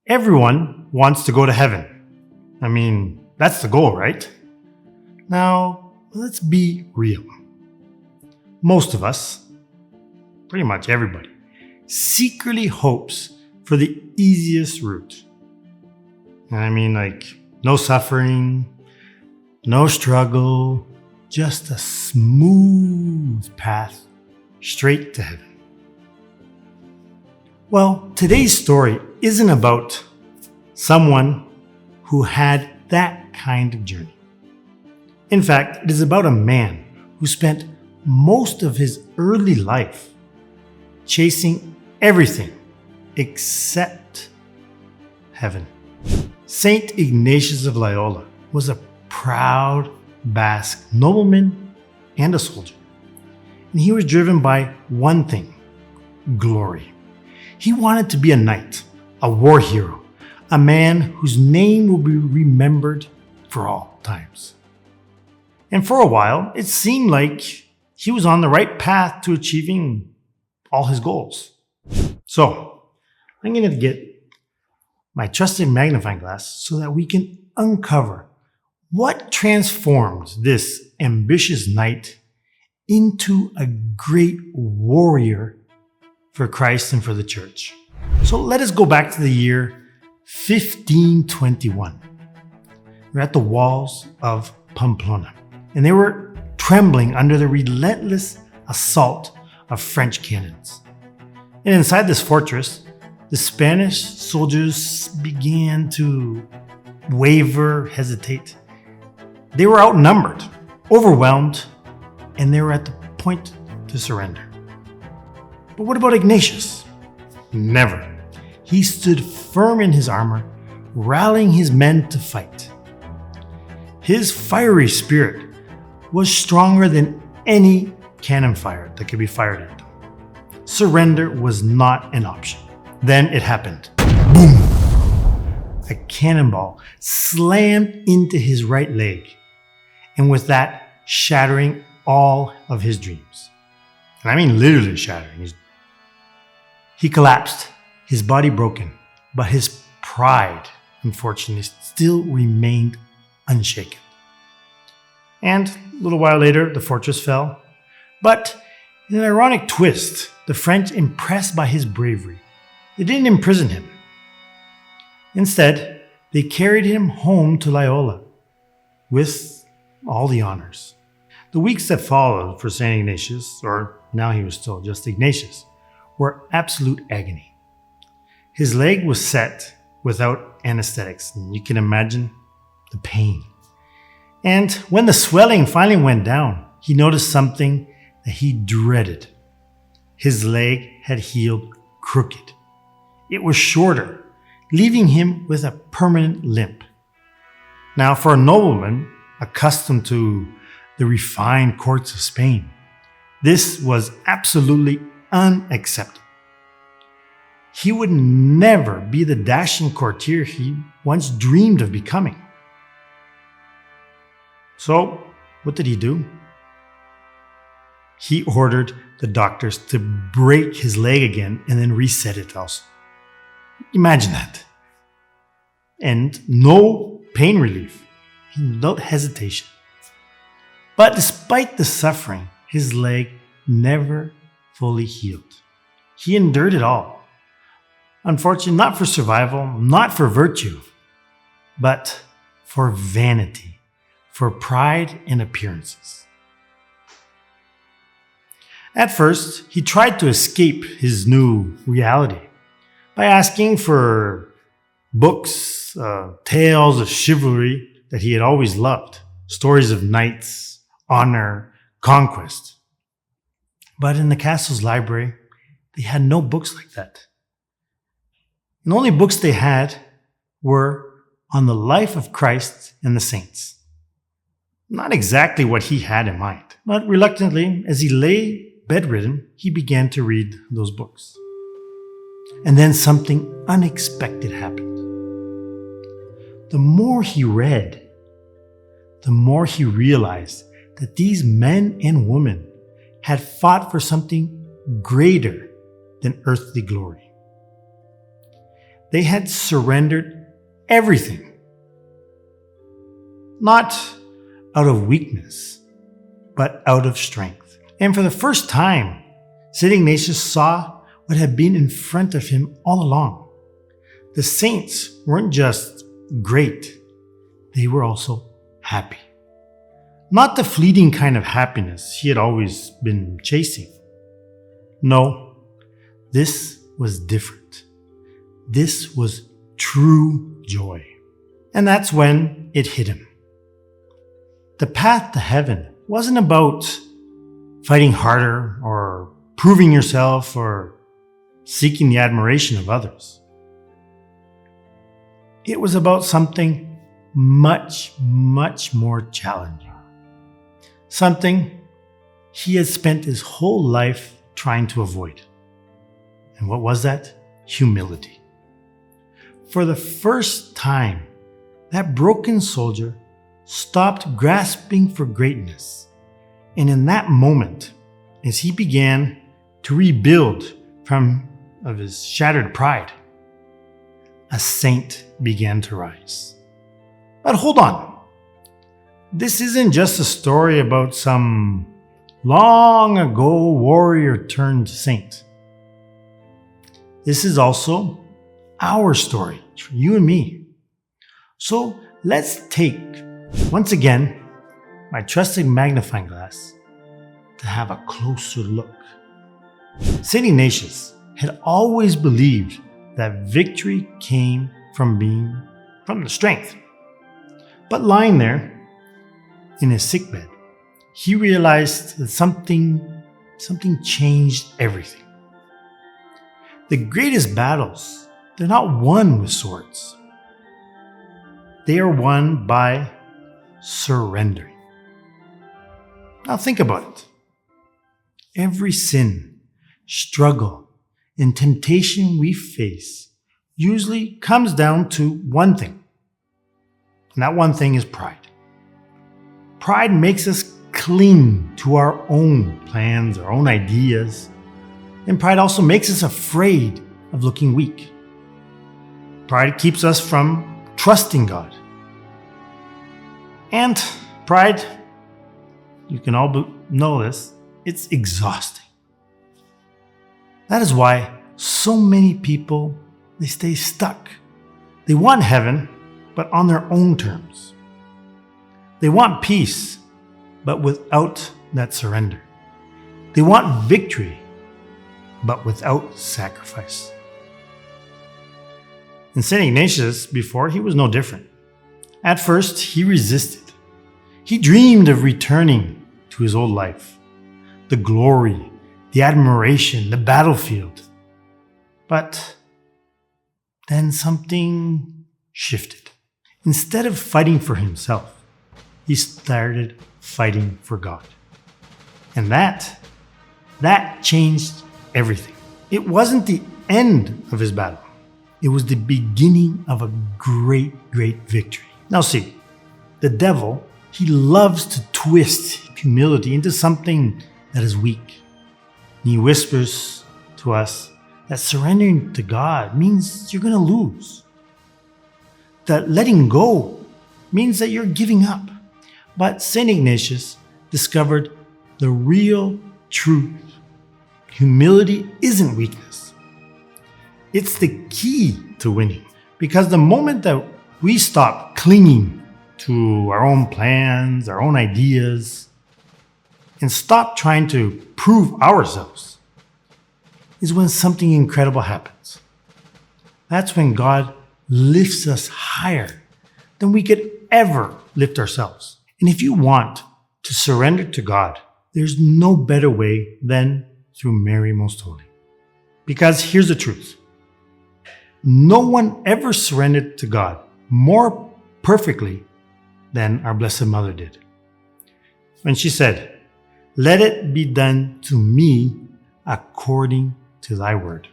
Everyone wants to go to heaven. I mean, that's the goal, right? Now, let's be real. Most of us, pretty much everybody, secretly hopes for the easiest route. And I mean, no suffering, no struggle, just a smooth path straight to heaven. Well, today's story isn't about someone who had that kind of journey. In fact, it is about a man who spent most of his early life chasing everything except heaven. Saint Ignatius of Loyola was a proud Basque nobleman and a soldier. And he was driven by one thing: glory. He wanted to be a knight, a war hero, a man whose name will be remembered for all times. And for a while, it seemed like he was on the right path to achieving all his goals. So, I'm going to get my trusted magnifying glass so that we can uncover what transformed this ambitious knight into a great warrior for Christ and for the church. So let us go back to the year 1521. We're at the walls of Pamplona, and they were trembling under the relentless assault of French cannons. And inside this fortress, the Spanish soldiers began to waver, hesitate. They were outnumbered, overwhelmed, and they were at the point to surrender. But what about Ignatius? Never. He stood firm in his armor, rallying his men to fight. His fiery spirit was stronger than any cannon fire that could be fired at them. Surrender was not an option. Then it happened. Boom! A cannonball slammed into his right leg, and with that, shattering all of his dreams. And I mean literally shattering. He collapsed, his body broken, but his pride, unfortunately, still remained unshaken. And a little while later, the fortress fell. But in an ironic twist, the French, impressed by his bravery, they didn't imprison him. Instead, they carried him home to Loyola with all the honors. The weeks that followed for St. Ignatius, or now he was still just Ignatius, were absolute agony. His leg was set without anesthetics, and you can imagine the pain. And when the swelling finally went down, he noticed something that he dreaded. His leg had healed crooked. It was shorter, leaving him with a permanent limp. Now, for a nobleman accustomed to the refined courts of Spain, this was absolutely unacceptable. He would never be the dashing courtier he once dreamed of becoming. So, what did he do? He ordered the doctors to break his leg again and then reset it also. Imagine that. And no pain relief, without hesitation. But despite the suffering, his leg never fully healed. He endured it all. Unfortunately, not for survival, not for virtue, but for vanity, for pride and appearances. At first, he tried to escape his new reality by asking for books, tales of chivalry that he had always loved, stories of knights, honor, conquest. But in the castle's library, they had no books like that. And the only books they had were on the life of Christ and the saints. Not exactly what he had in mind, but reluctantly, as he lay bedridden, he began to read those books. And then something unexpected happened. The more he read, the more he realized that these men and women had fought for something greater than earthly glory. They had surrendered everything. Not out of weakness, but out of strength. And for the first time, St. Ignatius saw what had been in front of him all along. The saints weren't just great, they were also happy. Not the fleeting kind of happiness he had always been chasing. No, this was different. This was true joy. And that's when it hit him. The path to heaven wasn't about fighting harder or proving yourself or seeking the admiration of others. It was about something much, much more challenging. Something he had spent his whole life trying to avoid. And what was that? Humility. For the first time, that broken soldier stopped grasping for greatness. And in that moment, as he began to rebuild of his shattered pride, a saint began to rise. But hold on. This isn't just a story about some long ago warrior turned saint. This is also our story, for you and me. So let's take, once again, my trusted magnifying glass to have a closer look. St. Ignatius had always believed that victory came from the strength. But lying there in his sickbed, he realized that something changed everything. The greatest battles, they're not won with swords. They are won by surrendering. Now think about it. Every sin, struggle, and temptation we face usually comes down to one thing. And that one thing is pride. Pride makes us cling to our own plans, our own ideas. And pride also makes us afraid of looking weak. Pride keeps us from trusting God. And pride, you can all know this, it's exhausting. That is why so many people, they stay stuck. They want heaven, but on their own terms. They want peace, but without that surrender. They want victory, but without sacrifice. And St. Ignatius, before, he was no different. At first, he resisted. He dreamed of returning to his old life, the glory, the admiration, the battlefield. But then something shifted. Instead of fighting for himself, he started fighting for God. And that changed everything. It wasn't the end of his battle. It was the beginning of a great, great victory. Now see, the devil, he loves to twist humility into something that is weak. And he whispers to us that surrendering to God means you're going to lose. That letting go means that you're giving up. But St. Ignatius discovered the real truth. Humility isn't weakness. It's the key to winning. Because the moment that we stop clinging to our own plans, our own ideas, and stop trying to prove ourselves, is when something incredible happens. That's when God lifts us higher than we could ever lift ourselves. And if you want to surrender to God, there's no better way than through Mary Most Holy. Because here's the truth. No one ever surrendered to God more perfectly than our Blessed Mother did. When she said, "Let it be done to me according to thy word."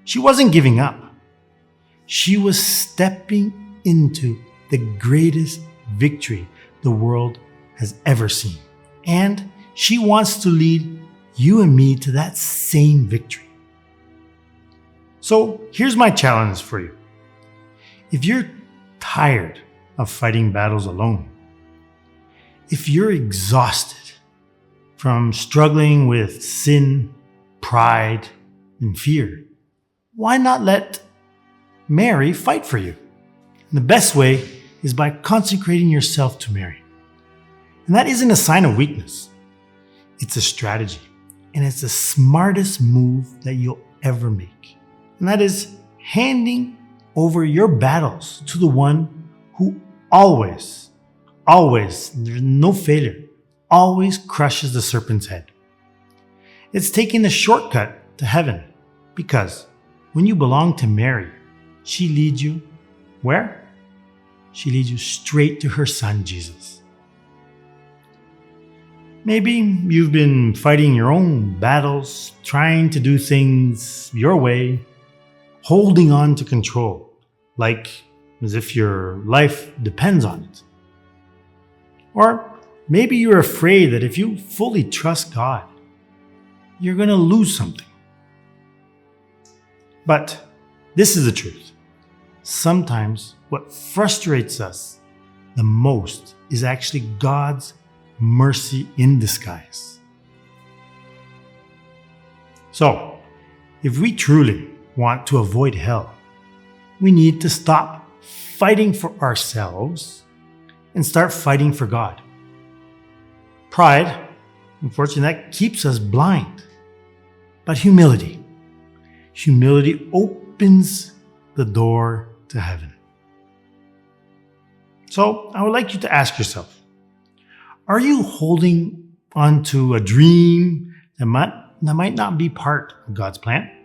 She wasn't giving up. She was stepping into the greatest victory the world has ever seen. And she wants to lead you and me to that same victory. So here's my challenge for you. If you're tired of fighting battles alone, if you're exhausted from struggling with sin, pride, and fear, why not let Mary fight for you? And the best way is by consecrating yourself to Mary. And that isn't a sign of weakness. It's a strategy. And it's the smartest move that you'll ever make. And that is handing over your battles to the one who always, there's no failure, always crushes the serpent's head. It's taking the shortcut to heaven, because when you belong to Mary, she leads you where? She leads you straight to her son, Jesus. Maybe you've been fighting your own battles, trying to do things your way, holding on to control, like as if your life depends on it. Or maybe you're afraid that if you fully trust God, you're going to lose something. But this is the truth. Sometimes what frustrates us the most is actually God's mercy in disguise. So, if we truly want to avoid hell, we need to stop fighting for ourselves and start fighting for God. Pride, unfortunately, that keeps us blind. But humility opens the door to heaven. So I would like you to ask yourself, are you holding on to a dream that might not be part of God's plan?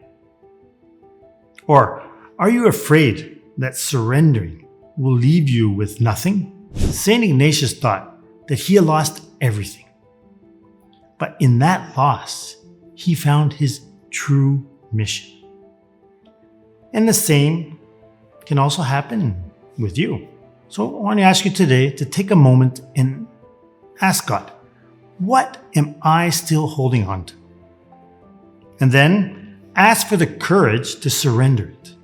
Or are you afraid that surrendering will leave you with nothing? St. Ignatius thought that he had lost everything. But in that loss, he found his true mission. And the same can also happen with you. So I want to ask you today to take a moment and ask God, what am I still holding on to? And then ask for the courage to surrender it.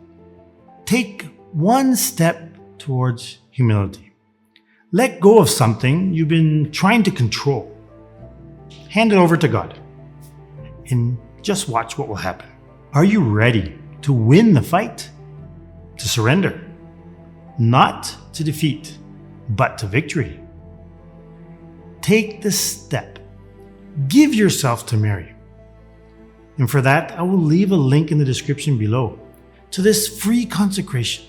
Take one step towards humility. Let go of something you've been trying to control. Hand it over to God. And just watch what will happen. Are you ready to win the fight? To surrender? Not to defeat, but to victory. Take the step. Give yourself to Mary. And for that, I will leave a link in the description below to this free consecration.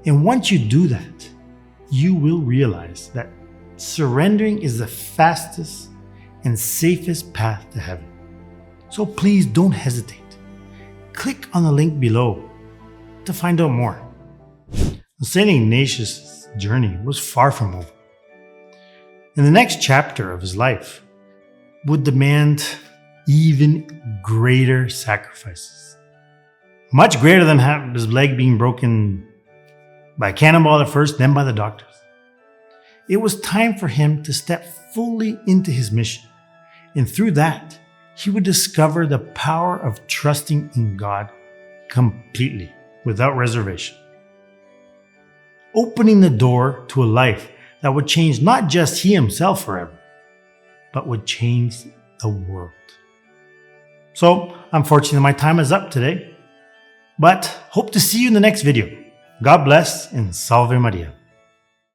And once you do that, you will realize that surrendering is the fastest and safest path to heaven. So please don't hesitate. Click on the link below to find out more. St. Ignatius' journey was far from over. And the next chapter of his life would demand even greater sacrifices. Much greater than his leg being broken by a cannonball at first, then by the doctors. It was time for him to step fully into his mission. And through that, he would discover the power of trusting in God completely, without reservation. Opening the door to a life that would change not just he himself forever, but would change the world. So, unfortunately, my time is up today, but hope to see you in the next video. God bless and Salve Maria.